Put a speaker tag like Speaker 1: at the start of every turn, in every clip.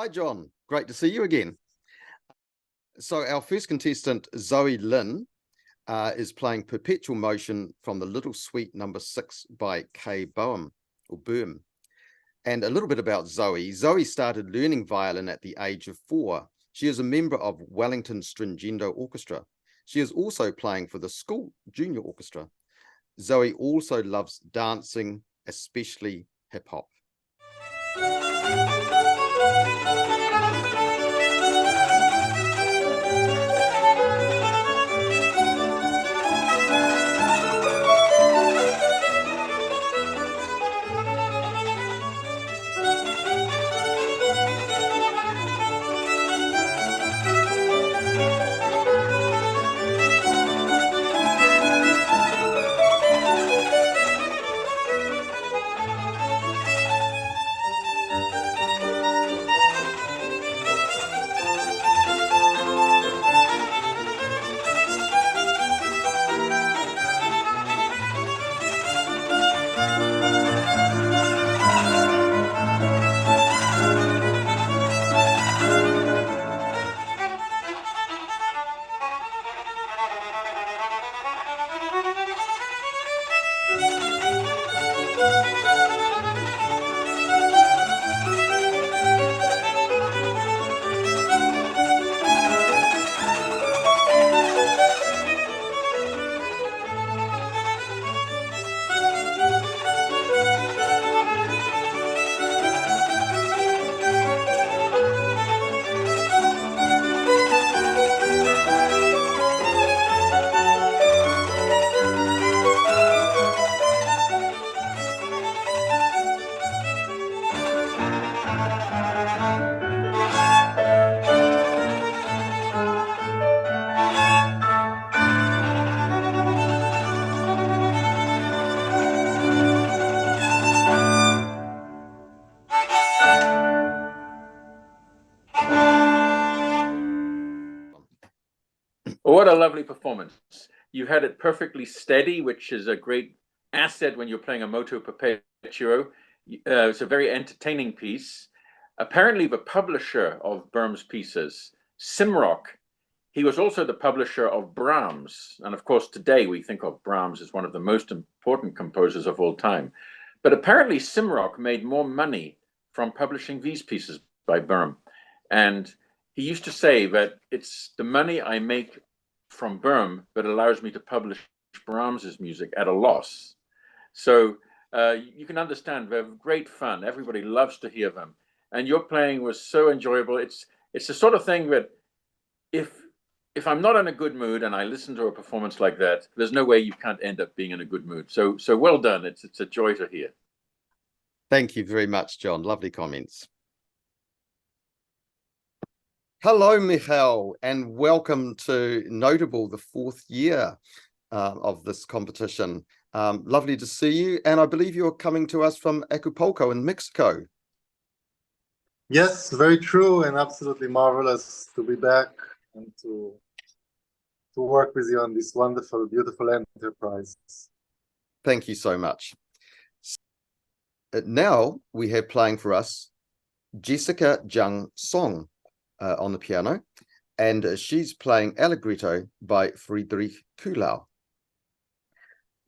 Speaker 1: Hi, John. Great to see you again. So our first contestant, Zoe Lynn, is playing Perpetual Motion from the Little Suite number 6 by Kay Boehm, or Boehm. And a little bit about Zoe. Zoe started learning violin at the age of 4. She is a member of Wellington Stringendo Orchestra. She is also playing for the school junior orchestra. Zoe also loves dancing, especially hip hop.
Speaker 2: What a lovely performance. You had it perfectly steady, which is a great asset when you're playing a moto perpetuo. It's a very entertaining piece. Apparently, the publisher of Böhm's pieces, Simrock, he was also the publisher of Brahms. And of course, today we think of Brahms as one of the most important composers of all time. But apparently, Simrock made more money from publishing these pieces by Böhm. And he used to say that it's the money I make from Böhm that allows me to publish Brahms's music at a loss. So you can understand they're great fun. Everybody loves to hear them. And your playing was so enjoyable. It's the sort of thing that if I'm not in a good mood and I listen to a performance like that, there's no way you can't end up being in a good mood. So well done. It's a joy to hear.
Speaker 1: Thank you very much, John. Lovely comments. Hello, Michal, and welcome to Notable, the 4th year of this competition. Lovely to see you, and I believe you're coming to us from Acapulco in Mexico.
Speaker 3: Yes, very true, and absolutely marvelous to be back and to work with you on this wonderful, beautiful enterprise.
Speaker 1: Thank you so much. Now we have playing for us Jessica Jung Song on the piano, and she's playing Allegretto by Friedrich Kuhlau.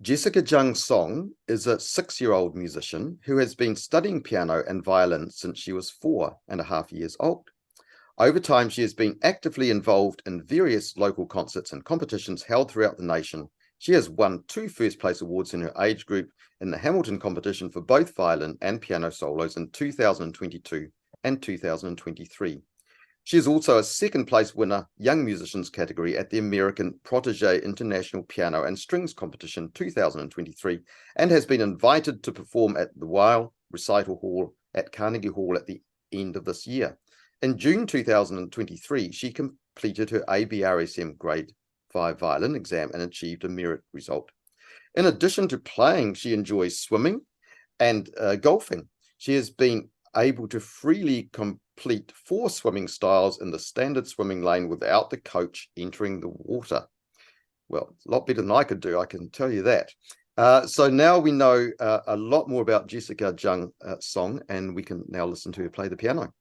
Speaker 1: Jessica Jung Song is a 6-year-old musician who has been studying piano and violin since she was 4.5 years old. Over time, she has been actively involved in various local concerts and competitions held throughout the nation. She has won 2 first-place awards in her age group in the Hamilton competition for both violin and piano solos in 2022 and 2023. She is also a 2nd-place winner, Young Musicians category at the American Protégé International Piano and Strings Competition 2023, and has been invited to perform at the Weill Recital Hall at Carnegie Hall at the end of this year. In June 2023, she completed her ABRSM Grade 5 violin exam and achieved a merit result. In addition to playing, she enjoys swimming and golfing. She has been able to freely complete 4 swimming styles in the standard swimming lane without the coach entering the water. Well, a lot better than I could do, I can tell you that. So now we know a lot more about Jessica Jung Song, and we can now listen to her play the piano.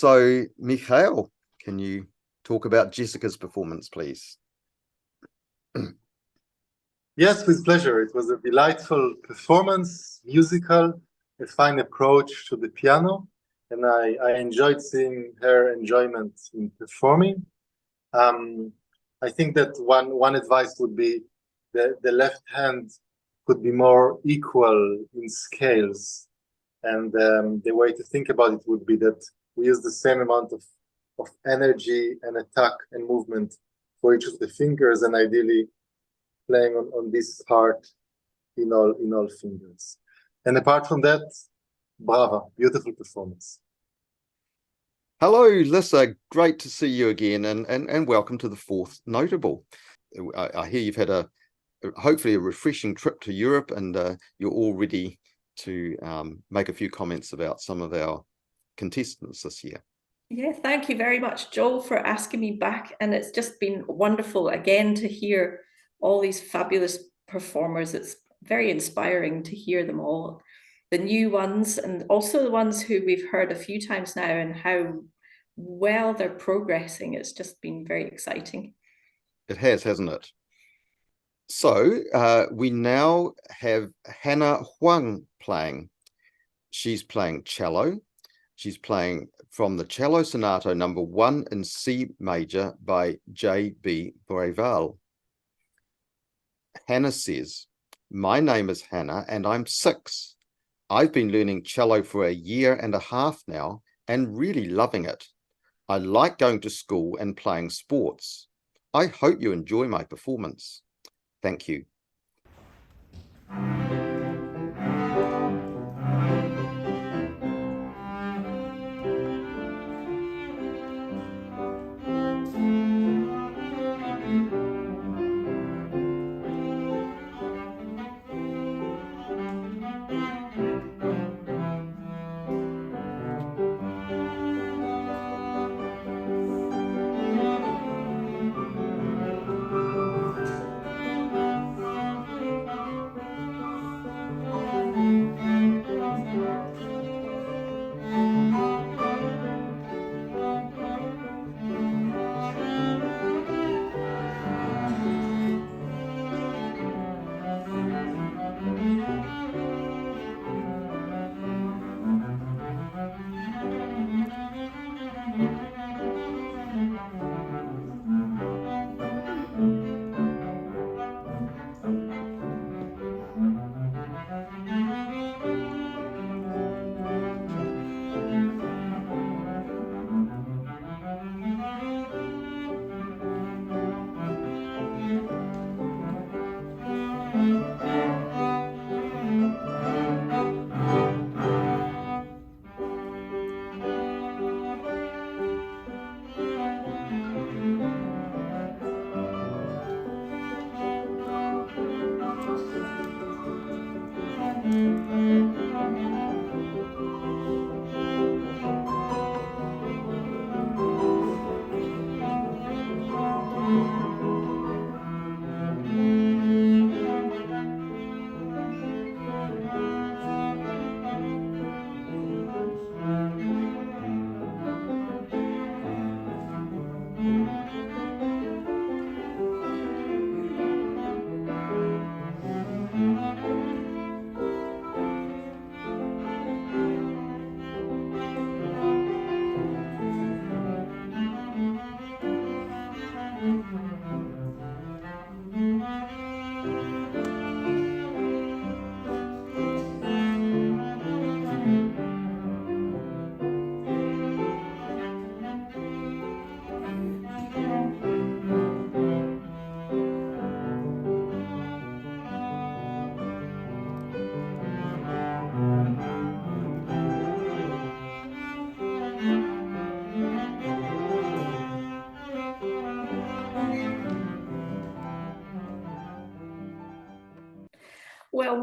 Speaker 1: So, Michael, can you talk about Jessica's performance, please?
Speaker 3: Yes, with pleasure. It was a delightful performance, musical, a fine approach to the piano, and I enjoyed seeing her enjoyment in performing. I think that one advice would be the left hand could be more equal in scales, and the way to think about it would be that we use the same amount of energy and attack and movement for each of the fingers, and ideally playing on this part in all fingers. And apart from that, brava, beautiful performance.
Speaker 1: Hello, Lissa. Great to see you again, and welcome to the fourth notable. I hear you've had hopefully a refreshing trip to Europe, and you're all ready to make a few comments about some of our contestants this year.
Speaker 4: Yeah, thank you very much, Joel, for asking me back. And it's just been wonderful again to hear all these fabulous performers. It's very inspiring to hear them all, the new ones, and also the ones who we've heard a few times now, and how well they're progressing. It's just been very exciting.
Speaker 1: It has, hasn't it? So we now have Hannah Huang playing. She's playing cello. She's playing from the Cello Sonato number 1 in C major by J.B. Breval. Hannah says, "My name is Hannah and I'm 6. I've been learning cello for a year and a half now and really loving it. I like going to school and playing sports. I hope you enjoy my performance. Thank you."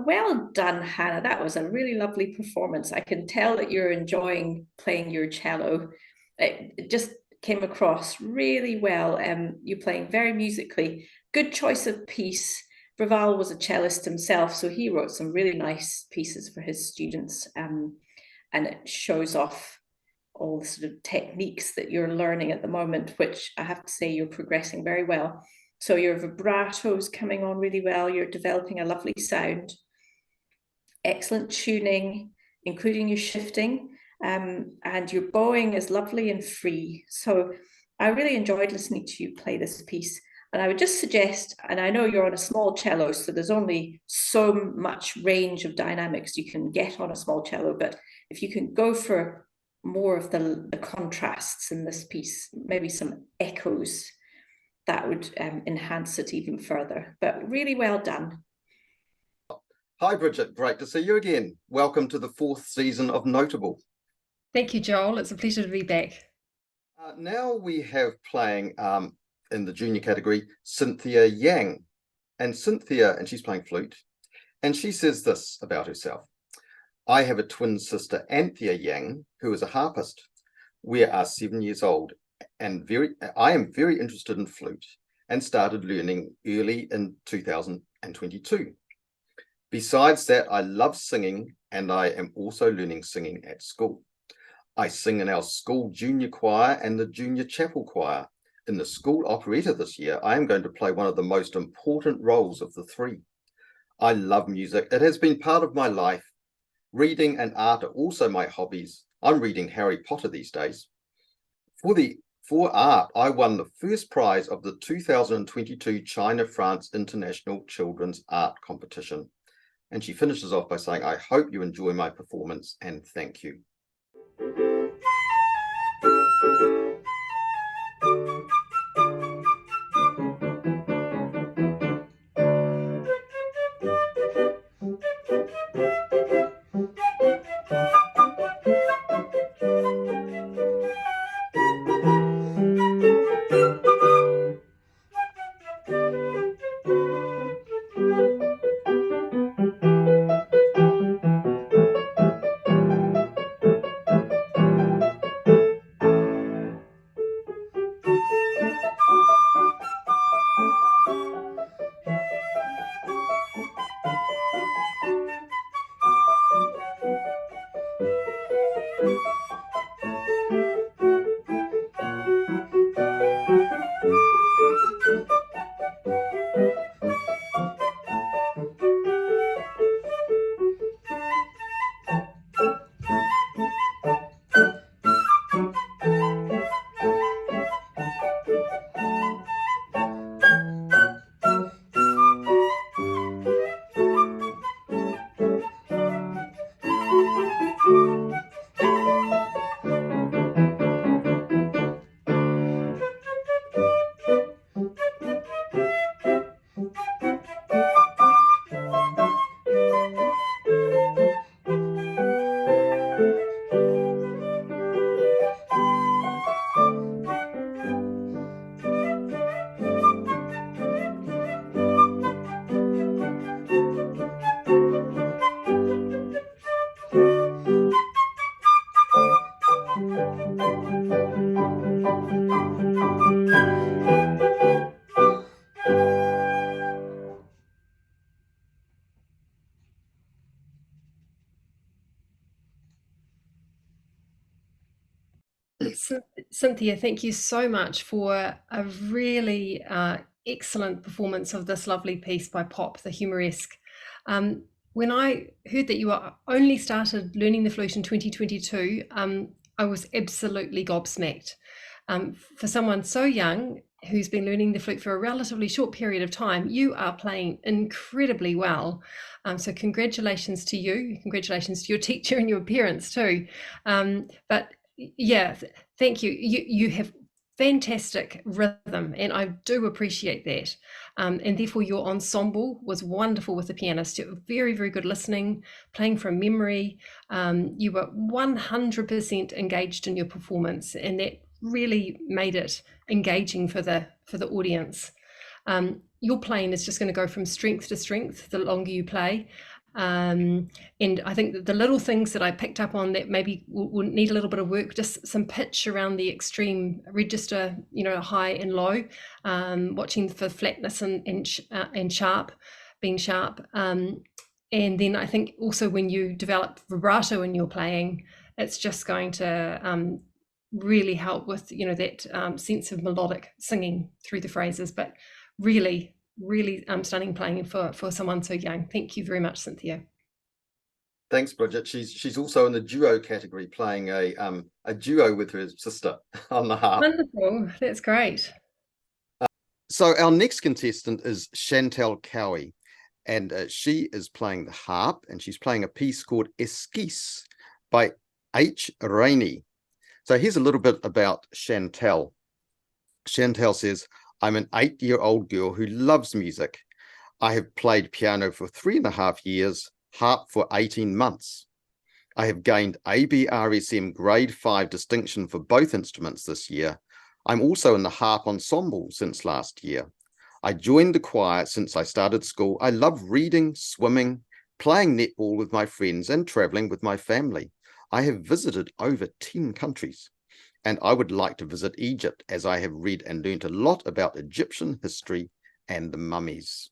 Speaker 4: Well done, Hannah. That was a really lovely performance. I can tell that you're enjoying playing your cello. It just came across really well. You playing very musically. Good choice of piece. Breval was a cellist himself, so he wrote some really nice pieces for his students, and it shows off all the sort of techniques that you're learning at the moment, which I have to say you're progressing very well. So your vibrato's coming on really well. You're developing a lovely sound, excellent tuning, including your shifting, and your bowing is lovely and free. So I really enjoyed listening to you play this piece. And I would just suggest, and I know you're on a small cello, so there's only so much range of dynamics you can get on a small cello, but if you can go for more of the contrasts in this piece, maybe some echoes, that would enhance it even further. But really well done.
Speaker 1: Hi, Bridget. Great to see you again. Welcome to the 4th season of Notable.
Speaker 5: Thank you, Joel. It's a pleasure to be back.
Speaker 1: Now we have playing in the junior category, Cynthia Yang. And she's playing flute. And she says this about herself. I have a twin sister, Anthea Yang, who is a harpist. We are 7 years old, and I am very interested in flute and started learning early in 2022. Besides that, I love singing, and I am also learning singing at school. I sing in our school junior choir and the junior chapel choir. In the school operetta this year, I am going to play one of the most important roles of the 3. I love music. It has been part of my life. Reading and art are also my hobbies. I'm reading Harry Potter these days. For art, I won the first prize of the 2022 China-France International Children's Art Competition. And she finishes off by saying, I hope you enjoy my performance and thank you.
Speaker 5: Cynthia, thank you so much for a really excellent performance of this lovely piece by Pop, the Humoresque. When I heard that you only started learning the flute in 2022, I was absolutely gobsmacked. For someone so young who's been learning the flute for a relatively short period of time, you are playing incredibly well. So congratulations to you, congratulations to your teacher and your parents too. But yeah, thank you. You have fantastic rhythm, and I do appreciate that. And therefore, your ensemble was wonderful with the pianist. Very, very good listening, playing from memory. You were 100% engaged in your performance, and that really made it engaging for the audience. Your playing is just going to go from strength to strength the longer you play. And I think that the little things that I picked up on that maybe will need a little bit of work, just some pitch around the extreme register, high and low, watching for flatness and sharp, being sharp. And then I think also when you develop vibrato in your playing, it's just going to really help with, that sense of melodic singing through the phrases. But really, really stunning playing for someone so young. Thank you very much, Cynthia.
Speaker 1: Thanks, Bridget. She's also in the duo category, playing a duo with her sister on the harp.
Speaker 5: Wonderful. That's great.
Speaker 1: So our next contestant is Chantel Cowie, and she is playing the harp, and she's playing a piece called Esquisse by H. Rainey. So here's a little bit about Chantel. Chantel says, I'm an 8-year-old girl who loves music. I have played piano for 3.5 years, harp for 18 months. I have gained ABRSM Grade 5 distinction for both instruments this year. I'm also in the harp ensemble since last year. I joined the choir since I started school. I love reading, swimming, playing netball with my friends, and traveling with my family. I have visited over 10 countries, and I would like to visit Egypt, as I have read and learned a lot about Egyptian history and the mummies.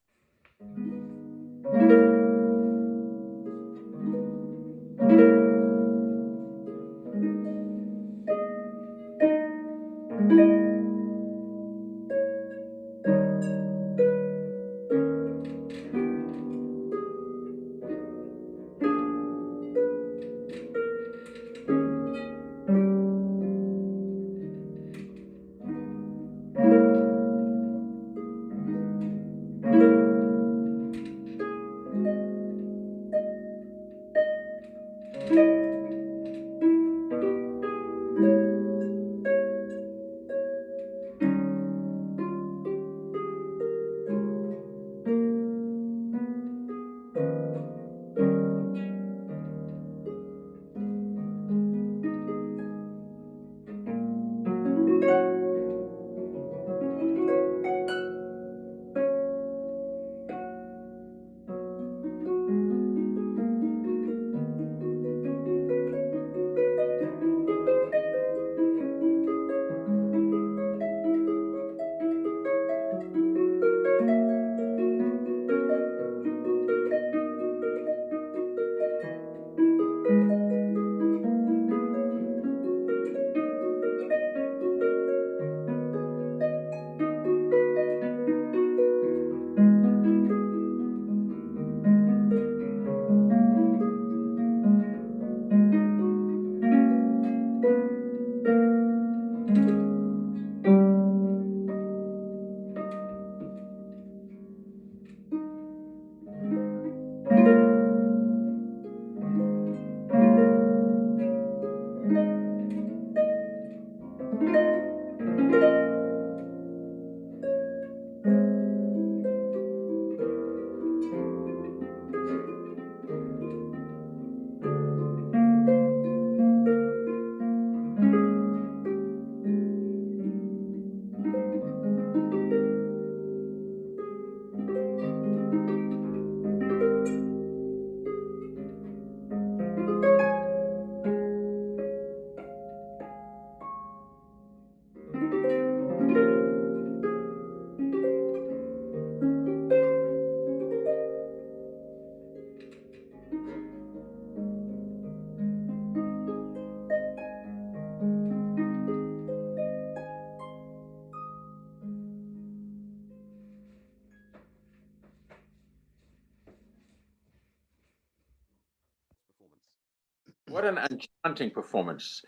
Speaker 2: What an enchanting performance.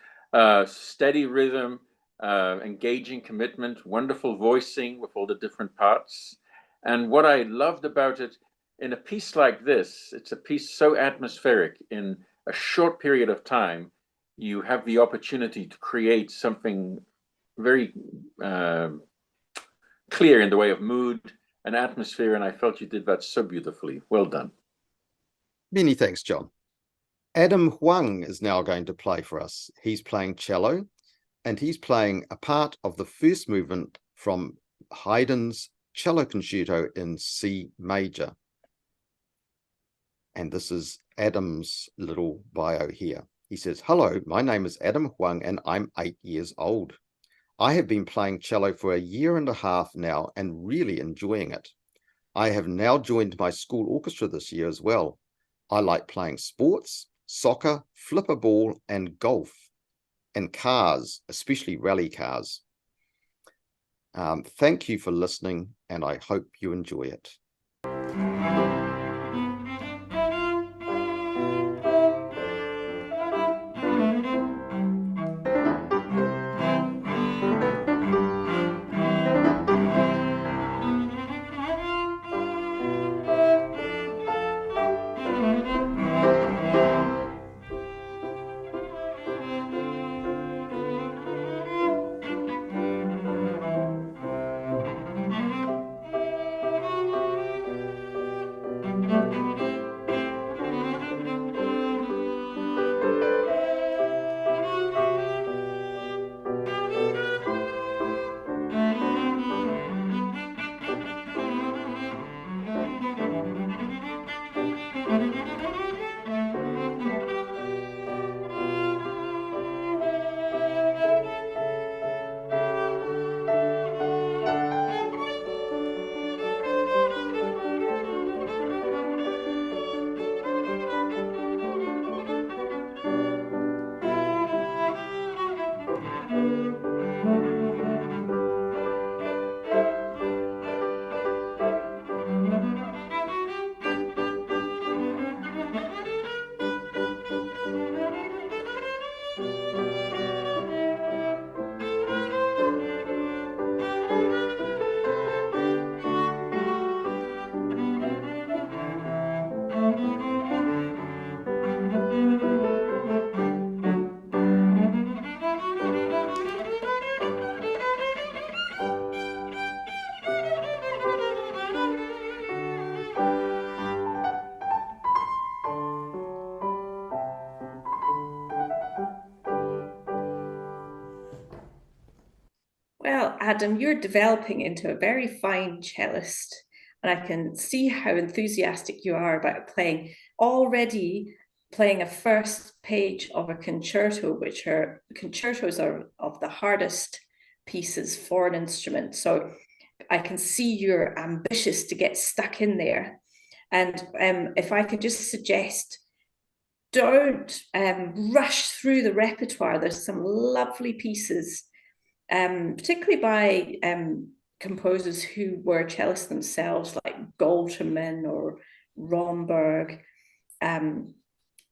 Speaker 2: Steady rhythm, engaging commitment, wonderful voicing with all the different parts. And what I loved about it, in a piece like this, it's a piece so atmospheric. In a short period of time, you have the opportunity to create something very clear in the way of mood and atmosphere. And I felt you did that so beautifully. Well done.
Speaker 1: Many thanks, John. Adam Huang is now going to play for us. He's playing cello, and he's playing a part of the first movement from Haydn's Cello Concerto in C major. And this is Adam's little bio here. He says, hello, my name is Adam Huang, and I'm 8 years old. I have been playing cello for 1.5 years now and really enjoying it. I have now joined my school orchestra this year as well. I like playing sports, soccer, flipper ball, and golf. and cars, especially rally cars. Thank you for listening, and I hope you enjoy it.
Speaker 4: Well, Adam, you're developing into a very fine cellist, and I can see how enthusiastic you are about playing. Already playing a first page of a concerto, which are concertos are of the hardest pieces for an instrument. So I can see you're ambitious to get stuck in there. And if I could just suggest, don't rush through the repertoire. There's some lovely pieces, particularly by composers who were cellists themselves, like Golterman or Romberg.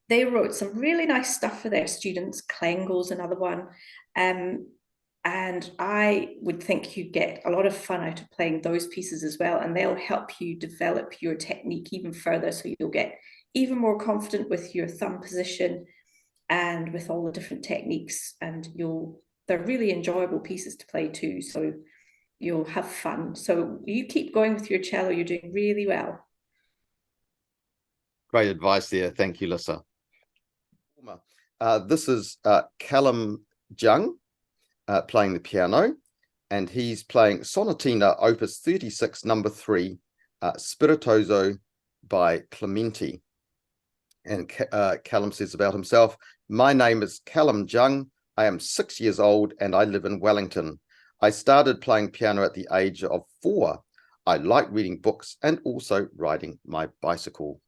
Speaker 4: They wrote some really nice stuff for their students. Klengel's another one. And I would think you'd get a lot of fun out of playing those pieces as well. And they'll help you develop your technique even further. So you'll get even more confident with your thumb position and with all the different techniques. And they're really enjoyable pieces to play too. So you'll have fun. So you keep going with your cello. You're doing really well.
Speaker 1: Great advice there. Thank you, Lissa. This is Callum Jung playing the piano, and he's playing Sonatina Opus 36, number 3, Spiritoso by Clementi. And Callum says about himself, "My name is Callum Jung. I am 6 years old and I live in Wellington. I started playing piano at the age of 4. I like reading books and also riding my bicycle."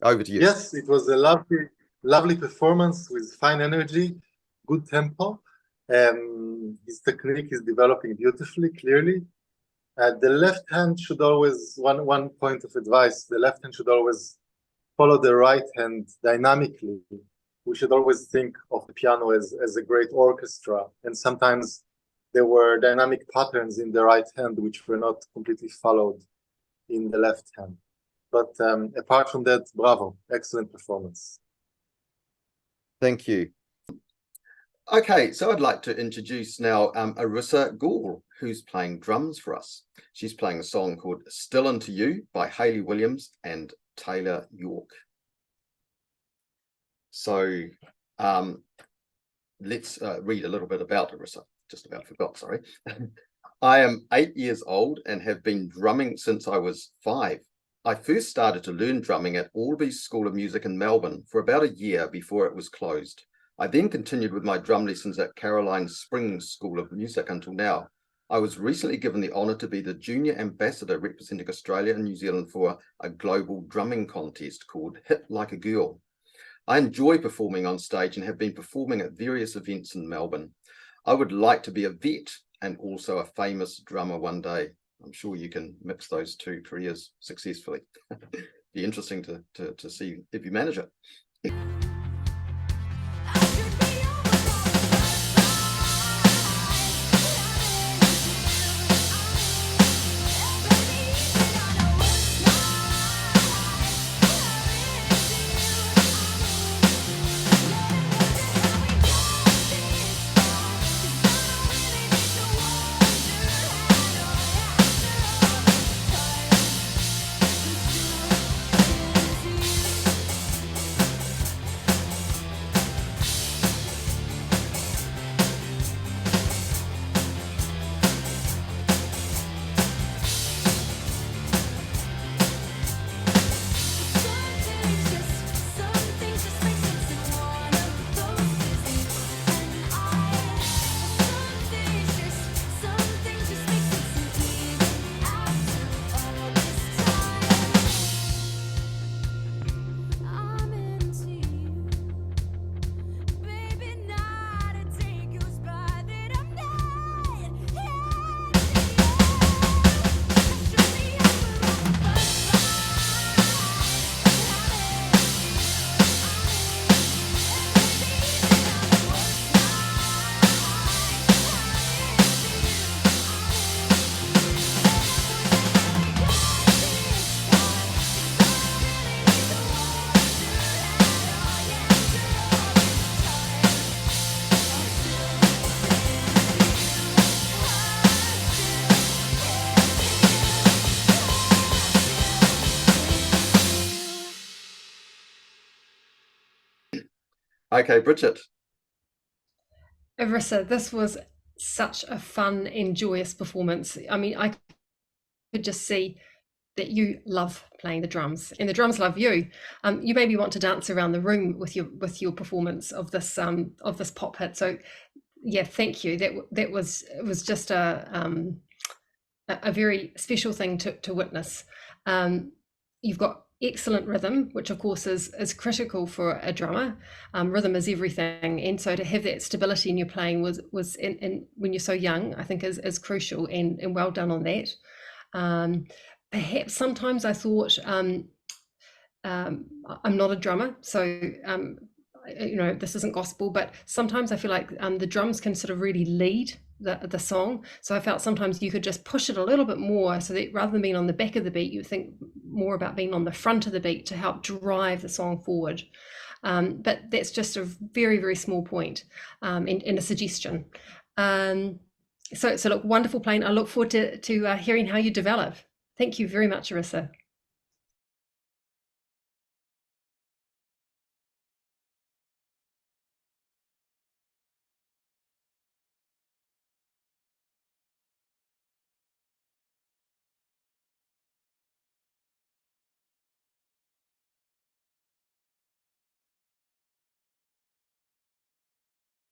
Speaker 1: Over to you.
Speaker 3: Yes, it was a lovely performance with fine energy, good tempo. His technique is developing beautifully, clearly. The left hand should always, one point of advice, the left hand should always follow the right hand dynamically. We should always think of the piano as a great orchestra, and sometimes there were dynamic patterns in the right hand which were not completely followed in the left hand. But apart from that, bravo, excellent performance.
Speaker 1: Thank you. Okay, so I'd like to introduce now Arissa Gall, who's playing drums for us. She's playing a song called Still Into You by Hayley Williams and Taylor York. So let's read a little bit about Arissa. Just about forgot, sorry. I am 8 years old and have been drumming since I was 5. I first started to learn drumming at Alby's School of Music in Melbourne for about a year before it was closed. I then continued with my drum lessons at Caroline Springs School of Music until now. I was recently given the honour to be the junior ambassador representing Australia and New Zealand for a global drumming contest called Hit Like a Girl. I enjoy performing on stage and have been performing at various events in Melbourne. I would like to be a vet and also a famous drummer one day. I'm sure you can mix those two careers successfully. Be interesting to see if you manage it. Okay, Bridget.
Speaker 5: Arissa, this was such a fun and joyous performance. I mean, I could just see that you love playing the drums and the drums love you. You maybe want to dance around the room with your performance of this pop hit. So yeah, thank you. It was just a very special thing to witness. You've got excellent rhythm, which of course is critical for a drummer. Rhythm is everything, and so to have that stability in your playing was in when you're so young, I think is crucial, and well done on that. Perhaps sometimes I thought I'm not a drummer, so this isn't gospel, but sometimes I feel like the drums can sort of really lead the song. So I felt sometimes you could just push it a little bit more, so that rather than being on the back of the beat, you think more about being on the front of the beat to help drive the song forward. But that's just a very, very small point, and a suggestion. So look, wonderful playing. I look forward to hearing how you develop. Thank you very much, Arissa.